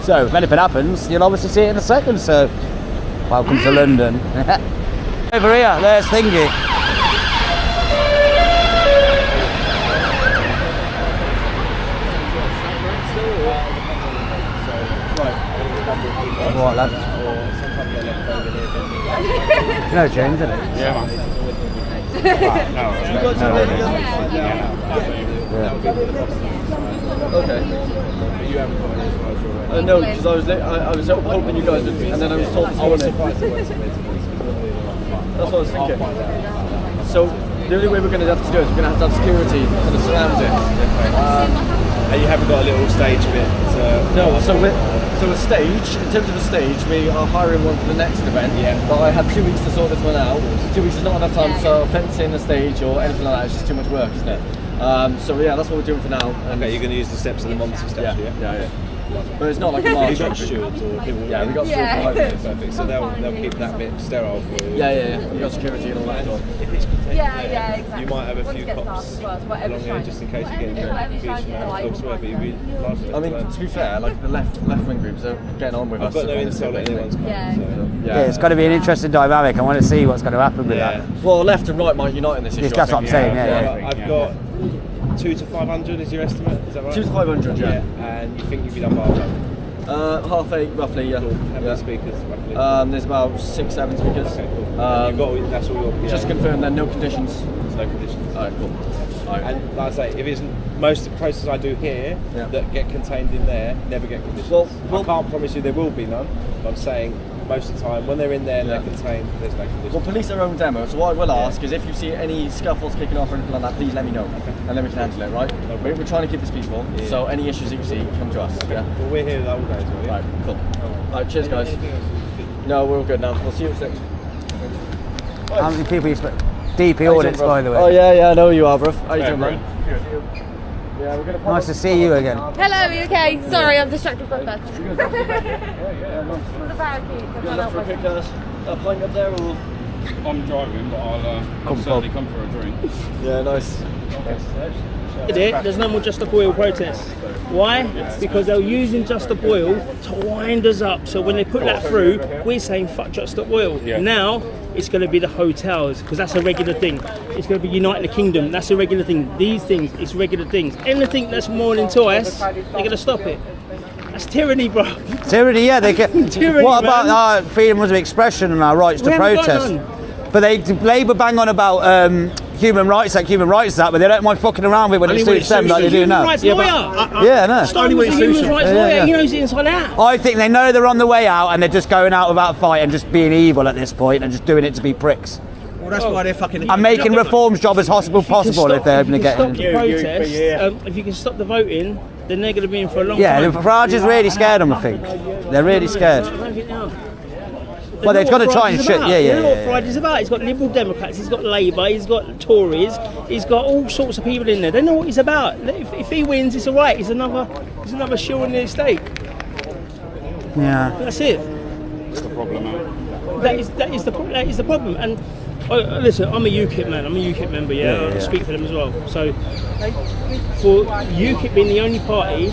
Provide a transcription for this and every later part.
So, if anything happens, you'll obviously see it in a second, so welcome to London. Over here, there's Thingy. What, left? No change, is it? Yeah, man. Okay. No, because I was hoping you guys would, and then I was told this morning. That's what I was thinking. So the only way we're going to have to do it is we're going to have security kind of surround it. And you haven't got a little stage bit? No, so a stage, in terms of a stage, we are hiring one for the next event. Yeah. But I had 2 weeks to sort this one out. 2 weeks is not enough time to fence in a stage or anything like that. It's just too much work, isn't it? So yeah, that's what we're doing for now. Okay, you're going to use the steps and the monster steps, yeah? But it's not like a large You've got stewards or people? Yeah, we've got stewards. Perfect. So they'll keep that bit sterile for you. Yeah. We've got security and all that as well. If it's contained, exactly. you might have a few cops along there just in case you get confused from how it looks, but you'd be largely. I mean, to be fair, like the left wing groups are getting on with us. I've got no intel that anyone's coming. Yeah, it's got to be an interesting dynamic. I want to see what's going to happen with that. Well, left and right might unite in this issue. That's what I'm saying, yeah. I've got 2 to 500 is your estimate, is that right? 2 to 500, yeah. And you think you'd be done by half? 8:30 roughly, yeah. Cool. How many speakers roughly? There's about 6-7 speakers. Okay, cool. You've got, that's all your... Just confirm there, no conditions. There's no conditions. Alright, cool. Alright. And like I say, if it's most of the processes I do here that get contained in there, never get conditions. Well, I can't promise you there will be none, but I'm saying most of the time, when they're in there and they're contained, there's no conditions. Well, police are own demo, so what I will ask is if you see any scuffles kicking off or anything like that, please let me know, and then we can handle it, right? Okay. We're trying to keep this peaceful, so any issues that you see, come to us. Okay. Yeah? Well, we're here the whole day as well. Right, cool. Alright, cheers guys. No, we're all good now. We'll see you at 6. How many people you expect? DP audits, by the way. Oh yeah, I know who you are, bruv. How you doing, man? Yeah, we're gonna nice to see you again. Hello, you okay? Sorry, I'm distracted by that. The barricade. You left for a quick pint up there, or? I'm driving, but I'll certainly come for a drink. Yeah, nice. There's no more Just Stop Oil protests. Why? Because they're using Just Stop Oil to wind us up. So when they put that through, we're saying fuck Just Stop Oil. Yeah. Now it's going to be the hotels, because that's a regular thing. It's going to be United Kingdom, that's a regular thing. These things, it's regular things. Anything that's more than twice, they're going to stop it. That's tyranny, bro. Tyranny, yeah. They get. Tyranny, what about man. our freedom of expression and our rights to protest? But Labour bang on about Human Rights Act, but they don't mind fucking around with it when it suits them like they do now. Rights lawyer. Yeah, no. Human rights lawyer, he knows it inside out. I think they know they're on the way out and they're just going out without a fight and just being evil at this point and just doing it to be pricks. Well, that's why they're fucking... And making reform's job as possible if they're going to get in. If you can stop the voting, then they're going to be in for a long time. Yeah, Farage is really scared them, I think. They're really scared. I don't think they are. Well, they're going to try and shit. You know what Farage is about? He's got Liberal Democrats, he's got Labour, he's got Tories, he's got all sorts of people in there. They know what he's about. If he wins, it's all right. He's another shill in the estate. Yeah. That's it. That's the problem, man. That is the problem. And listen, I'm a UKIP man. I'm a UKIP member. I speak for them as well. So for UKIP being the only party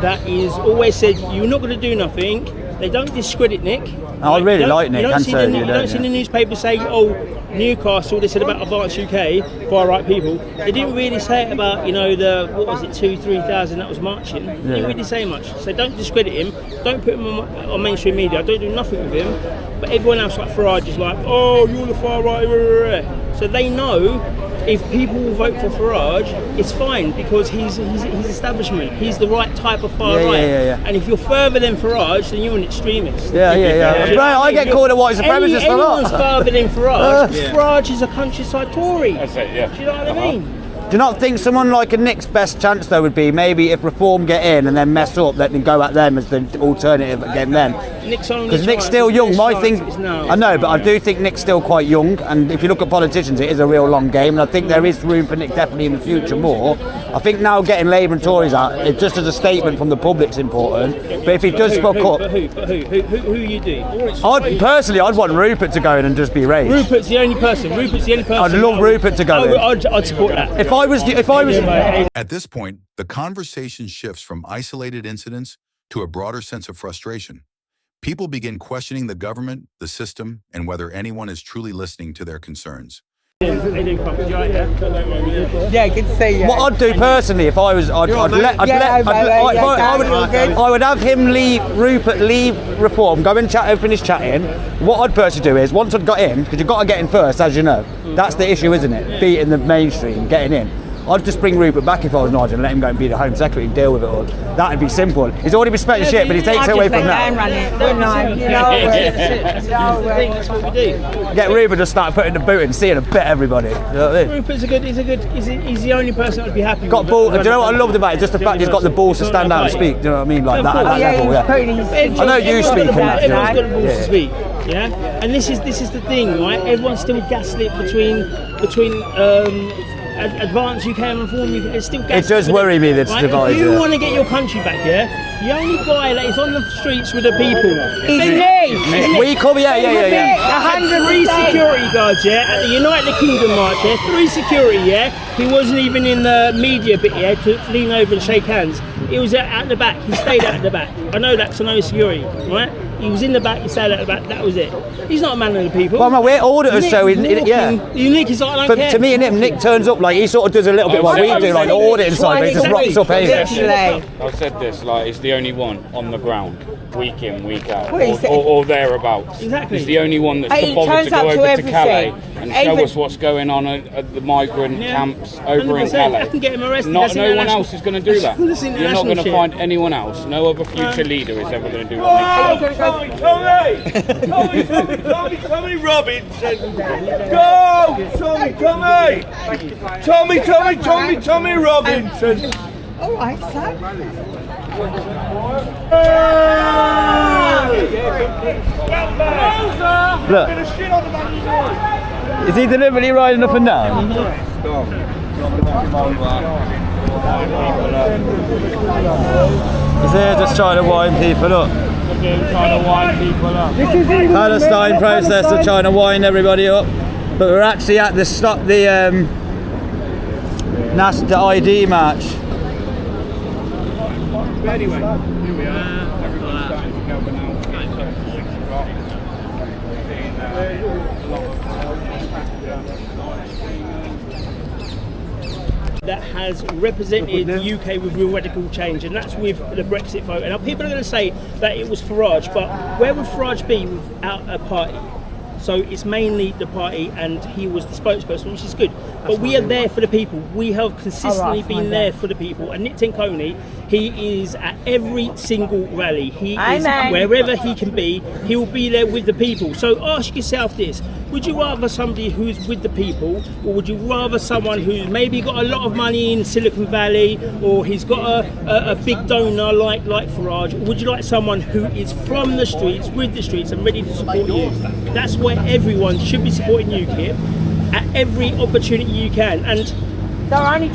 that is always said you're not going to do nothing, they don't discredit Nick. I really like Nick. You don't see the newspaper say, "Oh, Newcastle." They said about Advance UK, far right people. They didn't really say it about 2,000-3,000 that was marching. They didn't really say much. So don't discredit him. Don't put him on mainstream media. Don't do nothing with him. But everyone else like Farage is like, "Oh, you're the far right." So they know if people will vote for Farage, it's fine because he's establishment. He's the right type of far right. And if you're further than Farage, then you're an extremist. I get called a white supremacist a lot. Anyone's further than Farage, Farage is a countryside Tory. That's it, yeah. Do you know what I mean? Do you not think someone like a Nick's best chance though would be maybe if Reform get in and then mess up, let them go at them as the alternative against them? Nick's only Because Nick's chance- still young. his My chance thing, is now. I know, but I do think Nick's still quite young. And if you look at politicians, it is a real long game. And I think there is room for Nick definitely in the future more. I think now getting Labour and Tories out, it just as a statement from the public's important. But if he does fuck up, Who you do? I'd want Rupert to go in and just be raged. Rupert's the only person. I'd love Rupert to go in. I'd support that. If I was. At this point, the conversation shifts from isolated incidents to a broader sense of frustration. People begin questioning the government, the system, and whether anyone is truly listening to their concerns. Yeah, good to see you. What I'd do personally, if I was, I would have him Rupert leave Reform, go and finish chatting. What I'd personally do is, once I'd got in, because you've got to get in first, as you know, that's the issue, isn't it? Beating the mainstream, getting in. I'd just bring Rupert back if I was Nigel and let him go and be the Home Secretary and deal with it all. That'd be simple. He's already been spent shit, but he takes it away from that. That's what we do. Get Rupert to start putting the boot in, seeing a bit everybody. You know what I mean? Rupert's he's the only person I'd be happy Got with. ball. Do you know what I loved about it? Just the fact he's got the balls to stand out and speak. Do you know what I mean? Like that at that level. Yeah. I know you speak on that. Everyone's got the balls to speak. Yeah, and this is the thing, right? Everyone's still gaslit between advanced UK and reform UK. It's still gaslit. It does worry me that it's divided. If you want to get your country back, the only guy that is on the streets with the people is me. We come, yeah. 3 security guards, at the United Kingdom march, 3 security, He wasn't even in the media bit, to lean over and shake hands. He was at the back. He stayed at the back. I know that's no security, right? He was in the back. He stayed at the back. That was it. He's not a man of the people. Well, no, we're auditors, Nick so Nick is like, I don't care. to me and him, Nick turns up like he sort of does a little bit what we do, like the auditing side, but he just rocks up here. I've said this, like, it's the only one on the ground, week in, week out, What is it? or thereabouts. Exactly. It's the only one that's Hey, bothered turns to go up to over to everything. Calais and show Every- us what's going on at the migrant camps over in 100%. Calais. I can get him arrested. No That's one international- else is going to do that. That's You're not international going to shit. find anyone else. No other future leader is ever going to do what Nick's Tommy Robinson! Go! Tommy Robinson! All right, so. Look, is he deliberately riding up and down? Is he just trying to wind people up? Palestine protest are trying to wind everybody up, but we're actually at the the ID march. Anyway, here we are. Everyone's starting to gather now. That has represented the UK with real radical change, and that's with the Brexit vote. And now people are going to say that it was Farage, but where would Farage be without a party? So it's mainly the party, and he was the spokesperson, which is good. But we are there for the people. We have consistently been there for the people. And Nick Tenconi, he is at every single rally. He is wherever he can be. He will be there with the people. So ask yourself this: would you rather somebody who's with the people, or would you rather someone who's maybe got a lot of money in Silicon Valley, or he's got a big donor like Farage? Or would you like someone who is from the streets, with the streets, and ready to support you? That's where everyone should be supporting UKIP at every opportunity you can. And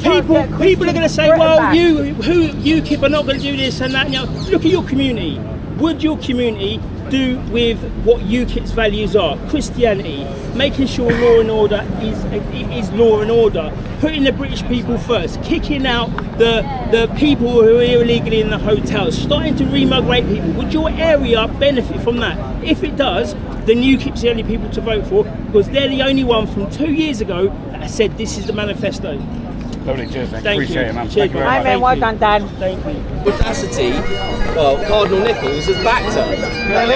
people are going to say, well, UKIP are not going to do this and that. You know, look at your community. Would your community do with what UKIP's values are? Christianity, making sure law and order is law and order, putting the British people first, kicking out the people who are here illegally in the hotels, starting to remigrate people. Would your area benefit from that? If it does, then UKIP's the only people to vote for, because they're the only one from 2 years ago that said this is the manifesto. Lovely, cheers, mate. Thank Appreciate you. it, man. Cheers, Thank you very much. Amen, well done, Dan. Thank you. Audacity, well, Cardinal Nichols has backed her.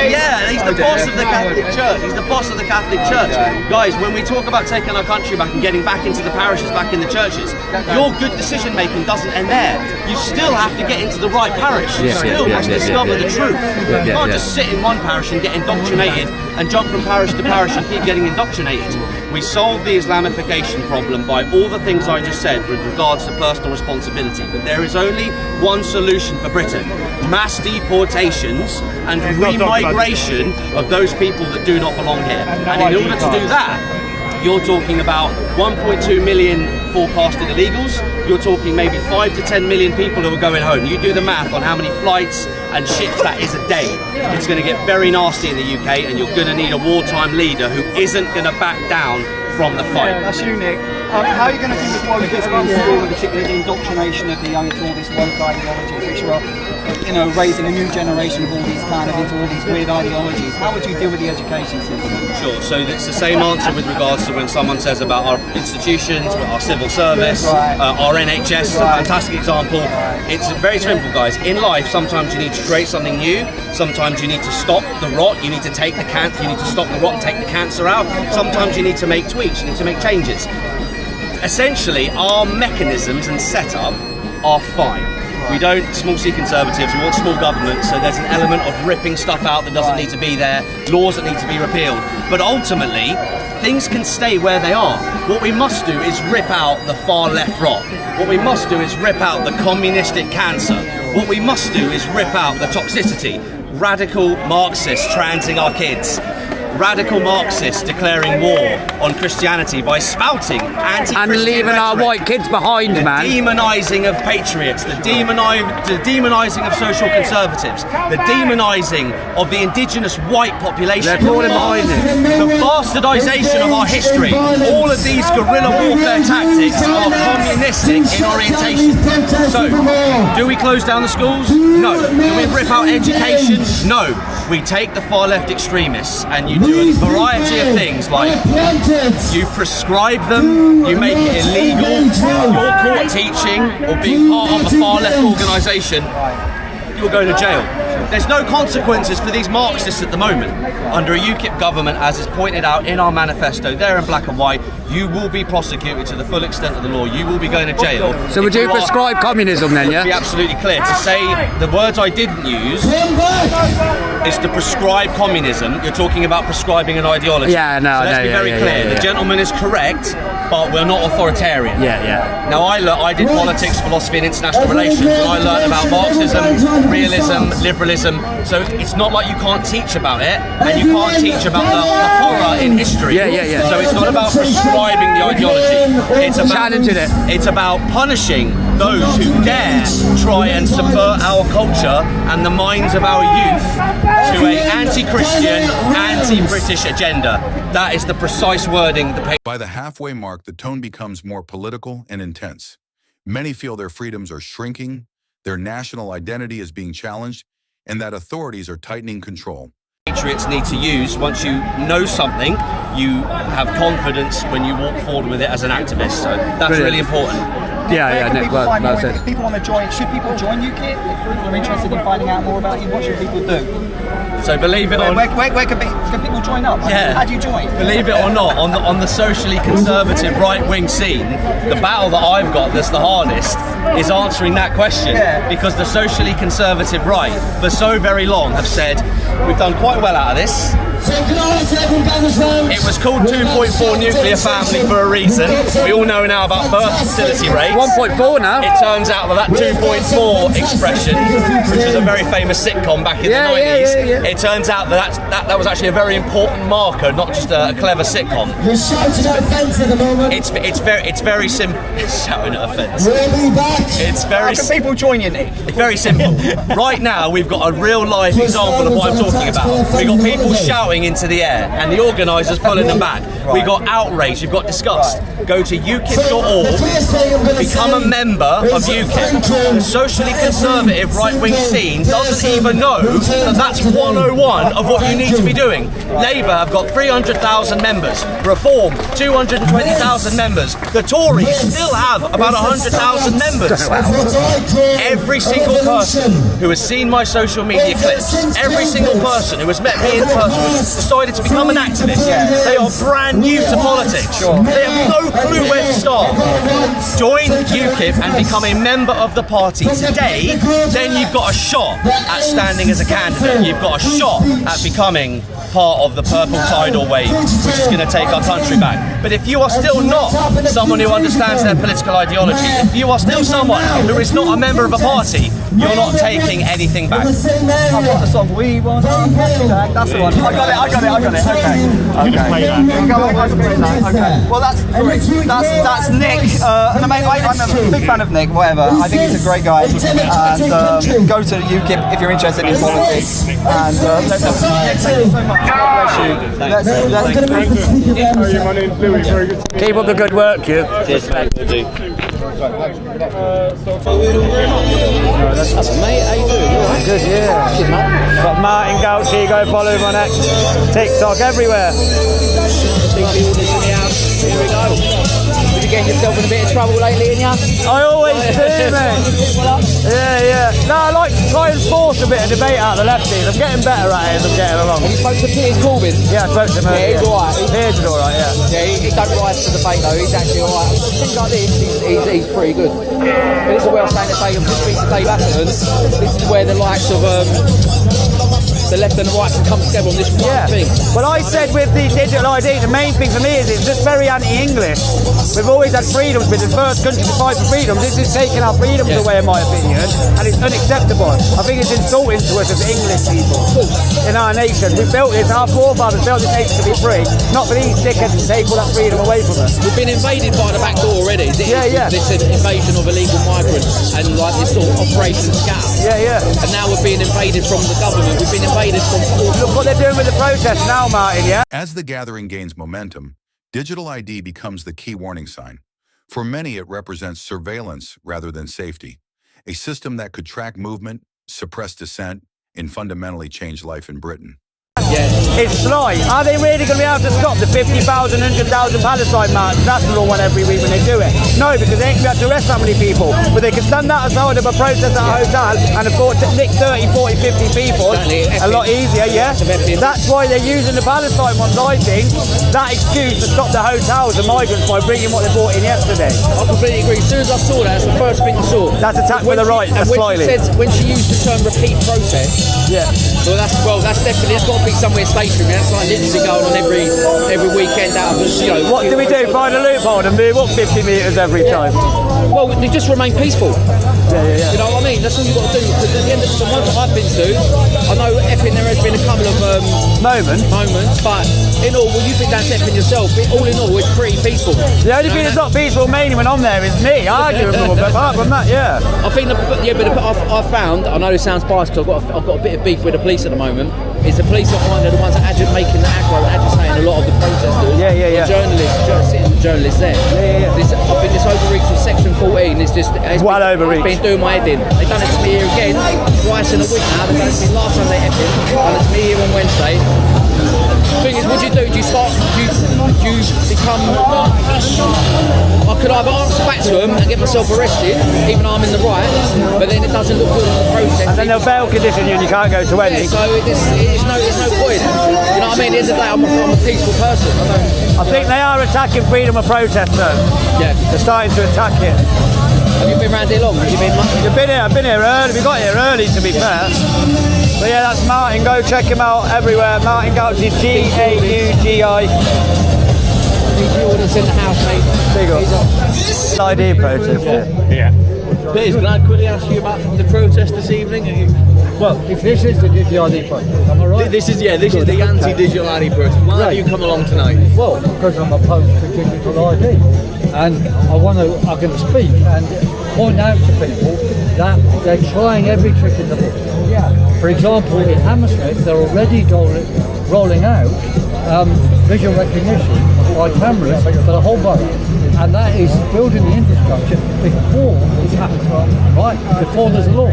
Yeah, he's the boss of the Catholic Church. He's the boss of the Catholic Church. Guys, when we talk about taking our country back and getting back into the parishes, back in the churches, your good decision making doesn't end there. You still have to get into the right parish. You still must discover the truth. You can't just sit in one parish and get indoctrinated and jump from parish to parish and keep getting indoctrinated. We solve the Islamification problem by all the things I just said with regards to personal responsibility. But there is only one solution for Britain: mass deportations and remigration of those people that do not belong here. And in order to do that, you're talking about 1.2 million forecasted illegals. You're talking maybe 5 to 10 million people who are going home. You do the math on how many flights and ships that is a day. It's going to get very nasty in the UK, and you're going to need a wartime leader who isn't going to back down from the fight. Yeah, that's you, Nick. How are you going to deal with what kids going to school, particularly the indoctrination of the young into all this woke ideologies, which are, raising a new generation of all these into all these weird ideologies? How would you deal with the education system? Sure. So it's the same answer with regards to when someone says about our institutions, our civil service, our NHS is a fantastic example. It's very simple, guys. In life, sometimes you need to create something new. Sometimes you need to stop the rot. You need to take the You need to stop the rot and take the cancer out. Sometimes you need to make tweaks. You need to make changes. Essentially, our mechanisms and setup are fine. We don't small C conservatives, we want small government, so there's an element of ripping stuff out that doesn't need to be there, laws that need to be repealed. But ultimately, things can stay where they are. What we must do is rip out the far left rot. What we must do is rip out the communistic cancer. What we must do is rip out the toxicity. Radical Marxists transing our kids. Radical Marxists declaring war on Christianity by spouting anti-Christian and leaving our white kids behind, man. The demonising of patriots, the demonising of social conservatives, the demonising of the indigenous white population. They're falling behind it. The bastardisation of our history. All of these guerrilla warfare tactics are communistic in orientation. So, do we close down the schools? No. Do we rip out education? No. We take the far left extremists and you do a variety of things, like you prescribe them, you make it illegal. If you're caught teaching or being part of a far left organisation, you'll go to jail. There's no consequences for these Marxists at the moment. Under a UKIP government, as is pointed out in our manifesto, there in black and white, you will be prosecuted to the full extent of the law. You will be going to jail. So would you prescribe communism then, yeah? To be absolutely clear, to say the words I didn't use is to prescribe communism. You're talking about prescribing an ideology. Yeah, no, so let's be very clear. The gentleman is correct, but we're not authoritarian. Yeah. Now, I did politics, philosophy, and international relations, and I learned about Marxism, realism, liberalism. So it's not like you can't teach about it, and you can't teach about the horror in history. Yeah. So it's not about prescribing the ideology. It's about challenging it. It's about punishing those who dare try and subvert our culture and the minds of our youth to an anti-Christian, anti-British agenda. That is the precise wording. By the halfway mark, the tone becomes more political and intense. Many feel their freedoms are shrinking, their national identity is being challenged, and that authorities are tightening control. Patriots need to use, once you know something, you have confidence when you walk forward with it as an activist. So that's really important. Yeah, Nick, well said. If people want to join, should people join UKIP? If people are interested in finding out more about you, what should people do? So believe it or not, where can people join up? Yeah. How do you join? Believe it or not, on the socially conservative right-wing scene, the battle that I've got that's the hardest is answering that question. Yeah. Because the socially conservative right, for so very long, have said, we've done quite well out of this. It was called 2.4 nuclear family for a reason. We all know now about birth fertility rates. 1.4 now. It turns out that 2.4 expression, which was a very famous sitcom back in the 90s, it turns out that was actually a very important marker, not just a clever sitcom. It's very simple. Shouting at offence. It's very. How can people join you, Nick? It's very simple. Right now, we've got a real life example of what I'm talking about. We've got people shouting into the air, and the organisers pulling them back. We've got outrage. We've got disgust. Go to ukip.org. Become a member of UKIP. The socially conservative right-wing scene doesn't even know that that's 101 of what you need to be doing. Labour have got 300,000 members. Reform, 220,000 members. The Tories still have about 100,000 members. Every single person who has seen my social media clips, every single person who has met me in person, who has decided to become an activist, they are brand new to politics. They have no clue where to start. Join UKIP and become a member of the party today, then you've got a shot at standing as a candidate. You've got a shot at becoming part of the purple tidal wave, which is going to take our country back. But if you are still not someone who understands their political ideology, if you are still someone who is not a member of a party, you're not taking anything back. I've got the song We Want Our Country Back. That's the one. I got it. Okay. Okay. Well, that's Nick. And I'm a big fan of Nick. Whatever. I think he's a great guy. And go to UKIP if you're interested in politics. And thank you so much. God bless you. My name's Louis. Very good to meet you. Keep up the good work, you. Cheers, mate. That's mate, how you doing? You alright? Good, yeah. Good, man. Got Martin Gauci, go follow him on X, TikTok, everywhere. Here we go. Did you get yourself in a bit of trouble lately, in ya? I always do, mate. Yeah. No, I like to try and force a bit of debate out of the lefties. I'm getting better at it as I'm getting along. Have you spoke to Piers Corbyn? Yeah, I spoke to him earlier. Yeah, he's alright. Piers is alright, yeah. Yeah, he don't rise to debate though, he's actually alright. Things like this, he's pretty good. But this is where I was saying to speak to Dave Atherton, this is where the likes of the left and the right can come together on this one thing. Well, I said with the digital ID, the main thing for me is it's just very anti-English. We've always had freedoms, been the first country to fight for freedoms. This is taking our freedoms away, in my opinion, and it's unacceptable. I think it's insulting to us as English people in our nation. We built this, our forefathers built this nation to be free, not for these dickheads to take all that freedom away from us. We've been invaded by the back door already. This invasion of illegal migrants and like this sort of Operation Scatter. Yeah. And now we're being invaded from the government. We've been invaded from... Look what they're doing with the protests now, Martin, yeah? As the gathering gains momentum, digital ID becomes the key warning sign. For many, it represents surveillance rather than safety, a system that could track movement, suppress dissent, and fundamentally change life in Britain. It's sly. Are they really going to be able to stop the 50,000, 100,000 Palestine marches? That's the one every week when they do it. No, because they ain't going to be able to arrest that many people. But they can stand outside of a protest at a hotel and afford to nick 30, 40, 50 people. A lot easier, yeah? That's why they're using the Palestine ones, I think, that excuse to stop the hotels and migrants by bringing what they brought in yesterday. I completely agree. As soon as I saw that, that's the first thing I saw. That's attack for the right, that's slightly. When she used the term repeat protest, that's definitely, it's got to be somewhere stationary. That's like literally going on every weekend out of us. What do we do? Find a loophole and move up 50 metres every time? Well, they just remain peaceful. Yeah. You know what I mean? That's all you've got to do. Because at the end of the ones that I've been to, I know Epping there has been a couple of moments, but in all, well, you've been down to Epping yourself. But all in all, it's pretty peaceful. The only thing that's not peaceful mainly when I'm there is me arguing with them. But apart from that, yeah. I think, I've found, I know this sounds biased because I've got a bit of beef with the police at the moment. Is the police are the ones that are making the aggro, agitating a lot of the protesters. Yeah. Journalists there. Yeah. I think this overreach of Section 14 is just... It's well overreach. It's been doing my head in. They've done it to me here again, twice in a week now. They've done it to me last Sunday Epping, done it to me here on Wednesday. The thing is, what do you do? Do you become... I could either answer back to them and get myself arrested, even though I'm in the right, but then it doesn't look good on the protest. And then they'll bail condition you and you can't go to any. So it's no point. You know what I mean? At the end of the day, I'm a peaceful person. I think they are attacking freedom of protest though. Yeah. They're starting to attack it. Have you been around here long? Have you been much? I've been here early. We got here early, to be fair. But yeah, that's Martin. Go check him out everywhere. Martin Gauci, Gaugi. Orders in the house, mate. Big up. ID protest. Yeah. Piers, can I quickly ask you about the protest this evening? Well, if this is the digital ID protest, am I right? This is the anti-digital ID protest. Why have you come along tonight? Well, because I'm opposed to digital ID, and I can speak and point out to people that they're trying every trick in the book. For example, in Hammersmith, they're already rolling out visual recognition by cameras for the whole borough, and that is building the infrastructure before it's happened, right? Before there's a law.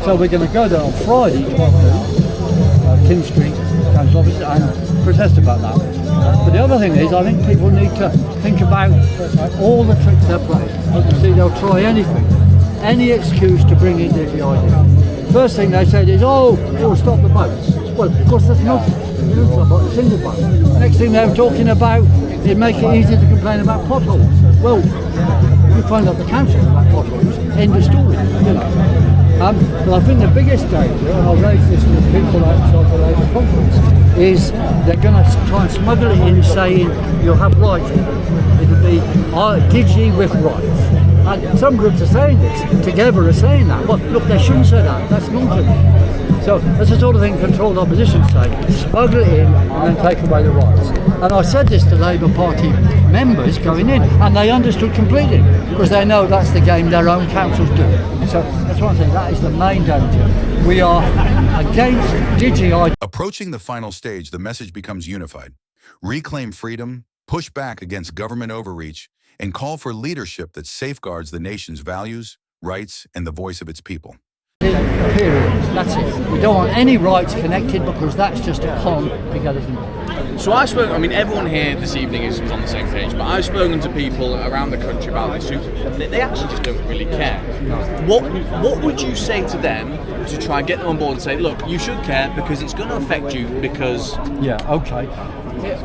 So we're going to go there on Friday, 12 noon, King Street, Council Office, and protest about that. But the other thing is, I think people need to think about all the tricks they're playing. You see, they'll try anything, any excuse to bring in the ID. First thing they said is, we'll stop the boats. Well, of course, there's nothing. There's not a single boat. Next thing they're talking about is make it easy to complain about potholes. Well, you find out the council about potholes, end of story. You know. But I think the biggest danger, and I'll raise this with people outside the Labour conference, is they're going to try and smuggle it in saying you'll have rights. It'll be digi with rights. And some groups are saying this, Together are saying that. Well, look, they shouldn't say that, that's nonsense. So that's the sort of thing controlled opposition say, smuggle it in and then take away the rights. And I said this to Labour Party members going in, and they understood completely, because they know that's the game their own councils do. So that's one thing, that is the main danger. We are against digi. Approaching the final stage, the message becomes unified. Reclaim freedom, push back against government overreach, and call for leadership that safeguards the nation's values, rights, and the voice of its people. Period. That's it. We don't want any rights connected, because that's just a con to get us involved. So everyone here this evening is on the same page, but I've spoken to people around the country about this who they actually just don't really care. What would you say to them to try and get them on board and say, look, you should care because it's going to affect you because... Yeah, okay.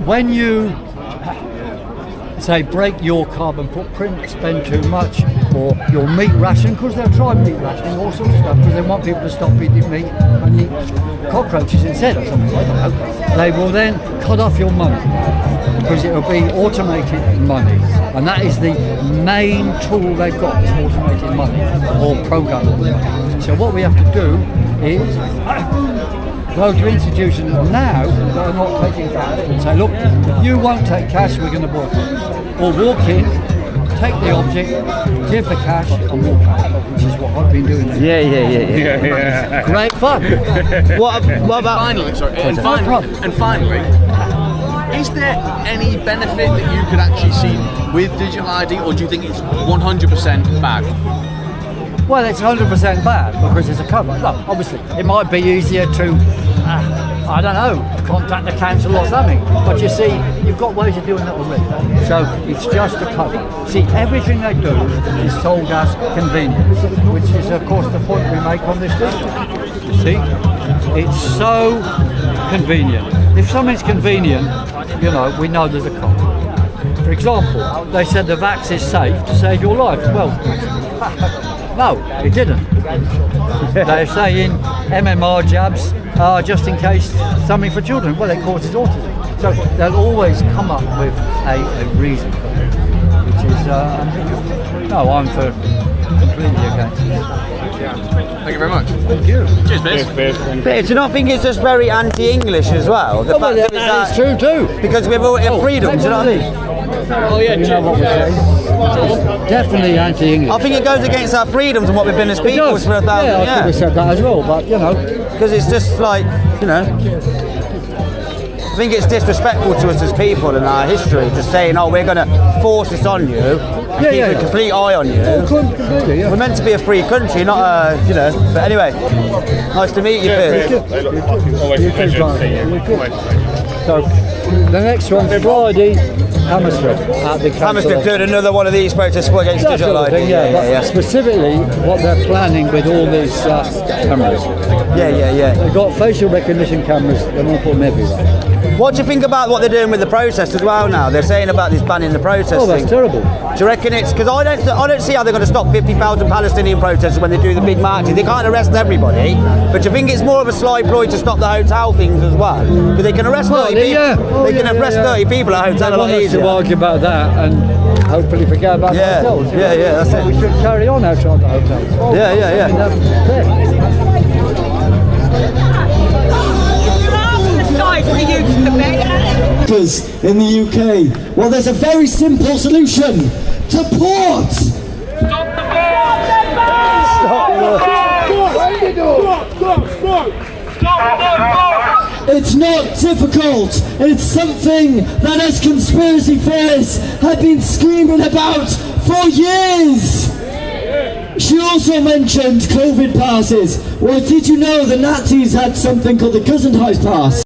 When you say break your carbon footprint, spend too much, or your meat ration, because they'll try meat rationing, all sorts of stuff, because they want people to stop eating meat and eat cockroaches instead or something, I don't know. They will then cut off your money, because it will be automated money, and that is the main tool they've got, is automated money, or programmable money. So what we have to do is go to institutions now that are not taking cash and say, look, if you won't take cash, we're going to boycott. Or walk in, take the object, give the cash, and walk out, which is what I've been doing. Yeah. Great fun. What about finally, is there any benefit that you could actually see with digital ID, or do you think it's 100% bad? Well, it's 100% bad because it's a cover. Look, obviously, it might be easier to, I don't know, contact the council or something. But you see, you've got ways of doing that already. So it's just a cover. See, everything they do is sold as convenience, which is, of course, the point we make on this issue. You see, it's so convenient. If something's convenient, we know there's a cover. For example, they said the vax is safe to save your life. Well, no, it didn't. They're saying MMR jabs are just in case something for children. Well, it causes autism. So they'll always come up with a reason for it, which is no, I'm for completely against it. Thank you very much. Thank you. Cheers, Piers. Piers, do you not think it's just very anti-English as well? The fact that is true too. Because we've all freedom, do you know what I mean? Oh yeah, you know what we're saying? Definitely anti-English. I think it goes against our freedoms and what we've been as people for 1,000 years. Yeah, I could have said that as well, but because it's just like, I think it's disrespectful to us as people and our history, just saying, oh, we're going to force this on you, and keep a complete eye on you. Completely, yeah. We're meant to be a free country, not but anyway, nice to meet you, Piers. So, the next one, Friday, Hammersmith at the Hammersmith doing another one of these protests against digital ID. Specifically, what they're planning with all these cameras. Yeah. They've got facial recognition cameras, they're going to put them everywhere. What do you think about what they're doing with the protest as well now? They're saying about this banning the protest Oh, that's terrible. Do you reckon it's... Because I don't see how they're going to stop 50,000 Palestinian protesters when they do the big marches. They can't arrest everybody. But do you think it's more of a sly ploy to stop the hotel things as well? Because they can arrest 30 people. They can arrest 30 people at a hotel a lot easier. To argue about that and hopefully forget about the hotels. Yeah, that's it. We should carry on outside the hotels. In the UK, well, there's a very simple solution to port. Stop the boat! It's not difficult. It's something that us conspiracy theorists have been screaming about for years. She also mentioned COVID passes. Well, did you know the Nazis had something called the Gesundheitspass?